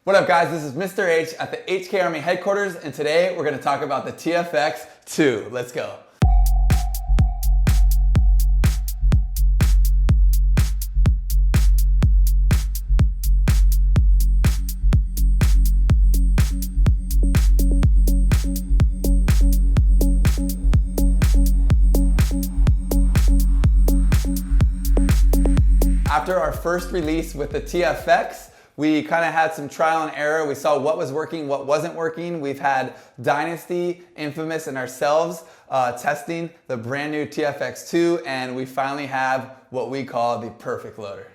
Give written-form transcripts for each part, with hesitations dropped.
What up guys, this is Mr. H at the HK Army headquarters, and today we're going to talk about the TFX2. Let's go. After our first release with the TFX, we kind of had some trial and error. We saw what was working, what wasn't working. We've had Dynasty, Infamous, and ourselves testing the brand new TFX2, and we finally have what we call the perfect loader.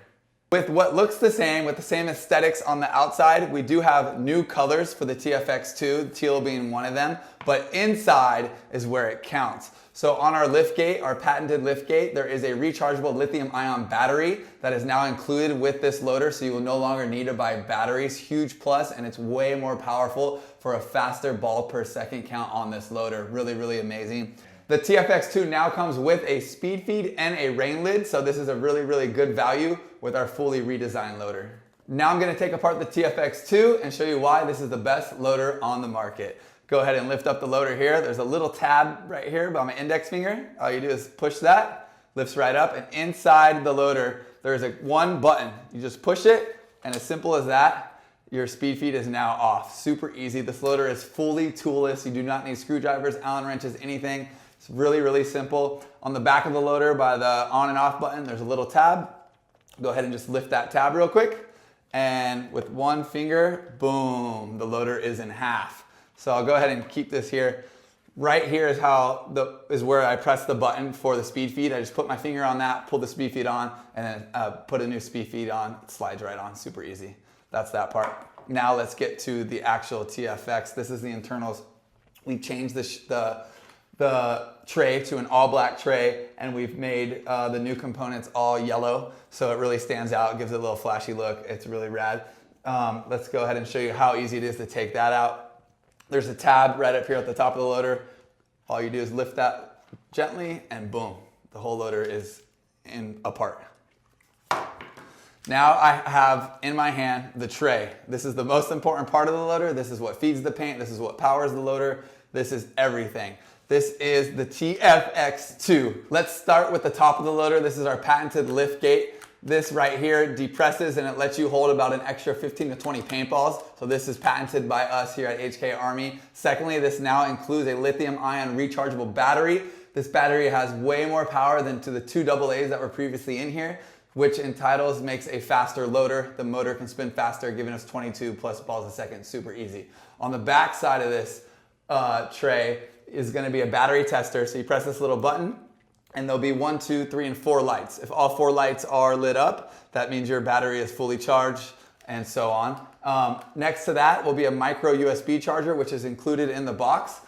With what looks the same, with the same aesthetics on the outside, we do have new colors for the TFX2, teal being one of them, but inside is where it counts. So on our liftgate, our patented liftgate, there is a rechargeable lithium ion battery that is now included with this loader, so you will no longer need to buy batteries. Huge plus, and it's way more powerful for a faster ball per second count on this loader. Really, really amazing. The TFX2 now comes with a speed feed and a rain lid, so this is a really, really good value with our fully redesigned loader. Now I'm gonna take apart the TFX2 and show you why this is the best loader on the market. Go ahead and lift up the loader here. There's a little tab right here by my index finger. All you do is push that, lifts right up, and inside the loader, there's one button. You just push it, and as simple as that, your speed feed is now off. Super easy. This loader is fully toolless. You do not need screwdrivers, Allen wrenches, anything. It's really, really simple. On the back of the loader by the on and off button, there's a little tab. Go ahead and just lift that tab real quick. And with one finger, boom, the loader is in half. So I'll go ahead and keep this here. Right here is where I press the button for the speed feed. I just put my finger on that, pull the speed feed on, and then put a new speed feed on. It slides right on, super easy. That's that part. Now let's get to the actual TFX. This is the internals. We changed the tray to an all black tray, and we've made the new components all yellow, so it really stands out, gives it a little flashy look. It's really rad. Let's go ahead and show you how easy it is to take that out. There's a tab right up here at the top of the loader. All you do is lift that gently, and boom, the whole loader is apart. Now I have in my hand the tray. This is the most important part of the loader. This is what feeds the paint. This is what powers the loader. This is everything. This is the TFX2. Let's start with the top of the loader. This is our patented lift gate. This right here depresses, and it lets you hold about an extra 15 to 20 paintballs. So this is patented by us here at HK Army. Secondly, this now includes a lithium ion rechargeable battery. This battery has way more power than to the two AA's that were previously in here, which makes a faster loader. The motor can spin faster, giving us 22 plus balls a second, super easy. On the back side of this tray is gonna be a battery tester. So you press this little button, and there'll be 1, 2, 3, and 4 lights. If all 4 lights are lit up, that means your battery is fully charged, and so on. Next to that will be a micro USB charger, which is included in the box.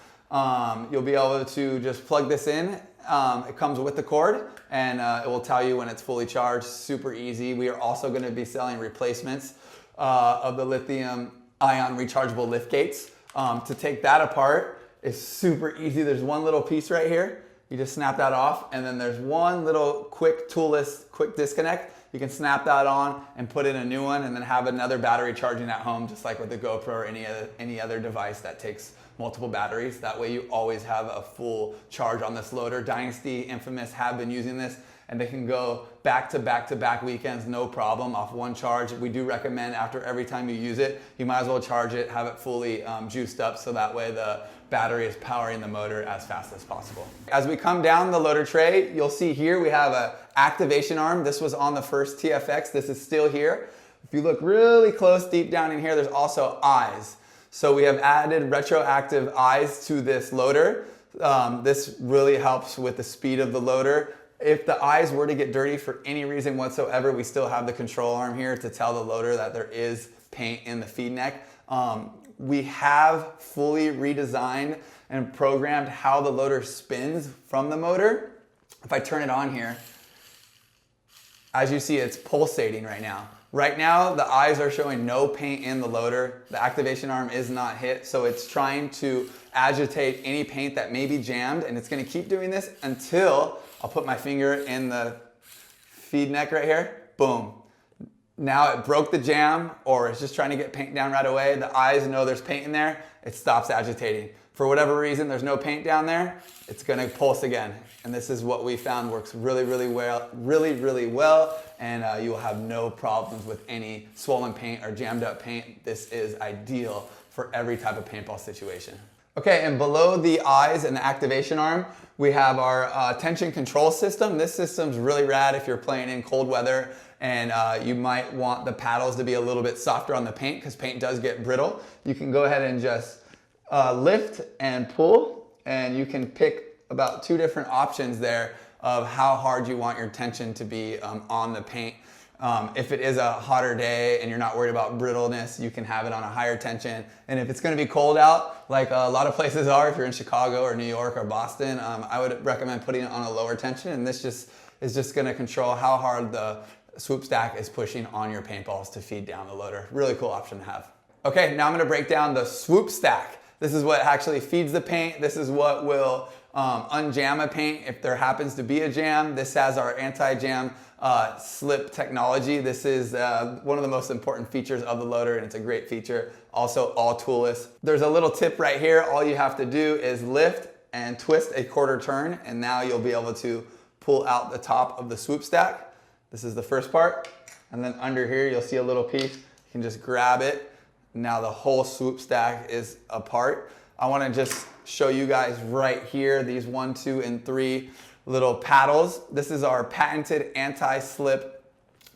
You'll be able to just plug this in. It comes with the cord, and it will tell you when it's fully charged. Super easy. We are also going to be selling replacements of the lithium ion rechargeable lift gates. To take that apart is super easy. There's one little piece right here. You just snap that off, and then there's one little quick toolless quick disconnect. You can snap that on and put in a new one, and then have another battery charging at home, just like with the GoPro or any other device that takes multiple batteries. That way you always have a full charge on this loader. Dynasty, Infamous have been using this, and they can go back to back to back weekends, no problem, off one charge. We do recommend after every time you use it, you might as well charge it, have it fully juiced up, so that way the battery is powering the motor as fast as possible. As we come down the loader tray, you'll see here we have an activation arm. This was on the first TFX. This is still here. If you look really close deep down in here, there's also eyes. So we have added retroactive eyes to this loader. This really helps with the speed of the loader. If the eyes were to get dirty for any reason whatsoever, we still have the control arm here to tell the loader that there is paint in the feed neck. We have fully redesigned and programmed how the loader spins from the motor. If I turn it on here, as you see, it's pulsating right now. Right now, the eyes are showing no paint in the loader. The activation arm is not hit, so it's trying to agitate any paint that may be jammed, and it's gonna keep doing this until I'll put my finger in the feed neck right here. Boom. now it broke the jam or it's just trying to get paint down right away. The eyes know there's paint in there. It stops agitating. For whatever reason, there's no paint down there. It's gonna pulse again. And this is what we found works really, really well. And you will have no problems with any swollen paint or jammed up paint. This is ideal for every type of paintball situation. Okay, and below the eyes and the activation arm, we have our tension control system. This system's really rad if you're playing in cold weather and you might want the paddles to be a little bit softer on the paint because paint does get brittle. You can go ahead and just lift and pull, and you can pick about 2 different options there of how hard you want your tension to be on the paint. If it is a hotter day and you're not worried about brittleness, you can have it on a higher tension. And if it's gonna be cold out, like a lot of places are, if you're in Chicago or New York or Boston, I would recommend putting it on a lower tension. And this is just gonna control how hard the Swoop Stack is pushing on your paintballs to feed down the loader. Really cool option to have. Okay, now I'm gonna break down the Swoop Stack. This is what actually feeds the paint. This is what will unjam a paint if there happens to be a jam. This has our anti-jam slip technology. This is one of the most important features of the loader, and it's a great feature. Also all toolless. There's a little tip right here. All you have to do is lift and twist a quarter turn, and now you'll be able to pull out the top of the Swoop Stack. This is the first part. And then under here, you'll see a little piece. You can just grab it. Now the whole Swoop Stack is apart. I want to just show you guys right here, these 1, 2, and 3 little paddles. This is our patented anti-slip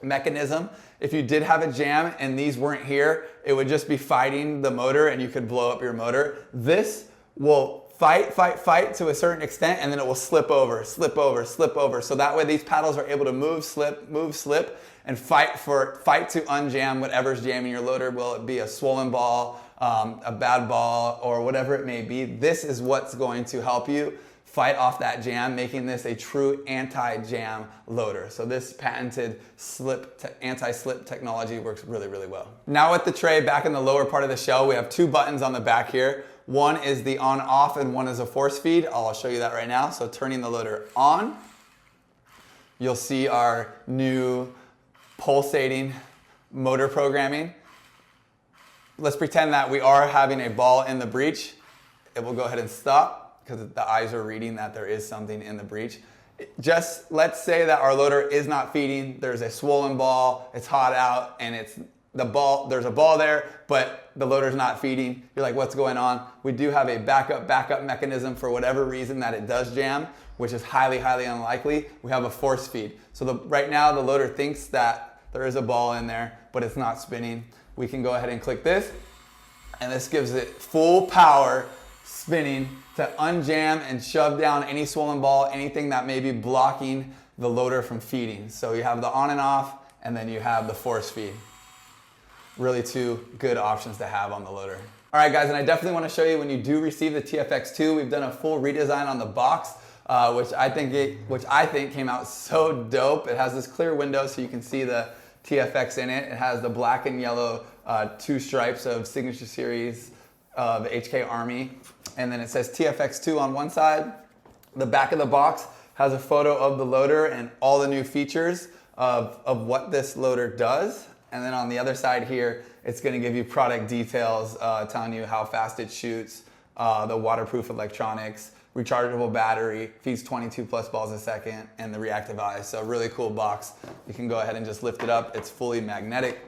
mechanism. If you did have a jam and these weren't here, it would just be fighting the motor and you could blow up your motor. This will fight to a certain extent, and then it will slip over. So that way these paddles are able to move, slip, and fight to unjam whatever's jamming your loader. Will it be a swollen ball, a bad ball, or whatever it may be? This is what's going to help you fight off that jam, making this a true anti-jam loader. So this patented anti-slip technology works really, really well. Now with the tray back in the lower part of the shell, we have 2 buttons on the back here. One is the on-off and one is a force feed. I'll show you that right now. So turning the loader on, you'll see our new pulsating motor programming. Let's pretend that we are having a ball in the breech. It will go ahead and stop because the eyes are reading that there is something in the breech. Just let's say that our loader is not feeding. There's a swollen ball, it's hot out, and there's a ball there, but the loader's not feeding. You're like, what's going on? We do have a backup mechanism for whatever reason that it does jam, which is highly unlikely. We have a force feed. So right now the loader thinks that there is a ball in there, but it's not spinning. We can go ahead and click this, and this gives it full power spinning to unjam and shove down any swollen ball, anything that may be blocking the loader from feeding. So you have the on and off, and then you have the force feed. Really 2 good options to have on the loader. All right guys, and I definitely want to show you when you do receive the TFX2, we've done a full redesign on the box, which I think came out so dope. It has this clear window so you can see the TFX in it. It has the black and yellow 2 stripes of Signature Series of HK Army. And then it says TFX2 on one side. The back of the box has a photo of the loader and all the new features of what this loader does. And then on the other side here, it's going to give you product details, telling you how fast it shoots, the waterproof electronics, rechargeable battery, feeds 22 plus balls a second, and the Reactive Eye. So really cool box. You can go ahead and just lift it up. It's fully magnetic.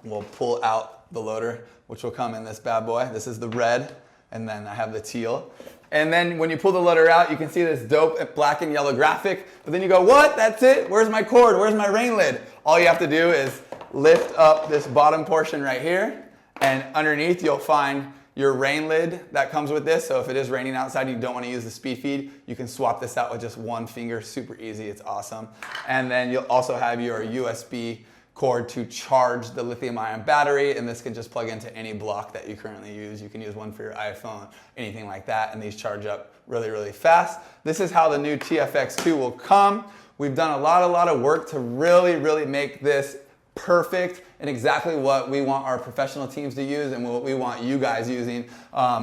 We'll pull out the loader, which will come in this bad boy. This is the red, and then I have the teal. And then when you pull the loader out, you can see this dope black and yellow graphic. But then you go, what? That's it? Where's my cord? Where's my rain lid? All you have to do is lift up this bottom portion right here, and underneath you'll find your rain lid that comes with this. So if it is raining outside and you don't want to use the speed feed, you can swap this out with just 1 finger. Super easy. It's awesome. And then you'll also have your USB cord to charge the lithium ion battery, and this can just plug into any block that you currently use. You can use one for your iPhone, anything like that, and these charge up really fast. This is how the new TFX2 will come. We've done a lot of work to really make this perfect and exactly what we want our professional teams to use and what we want you guys using.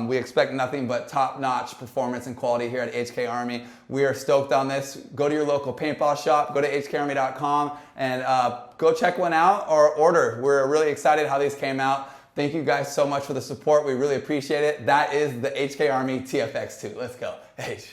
We expect nothing but top-notch performance and quality here at HK Army. We are stoked on this. Go to your local paintball shop, go to hkarmy.com, and go check one out or order. We're really excited how these came out. Thank you guys so much for the support. We really appreciate it. That is the HK Army TFX2. Let's go. H.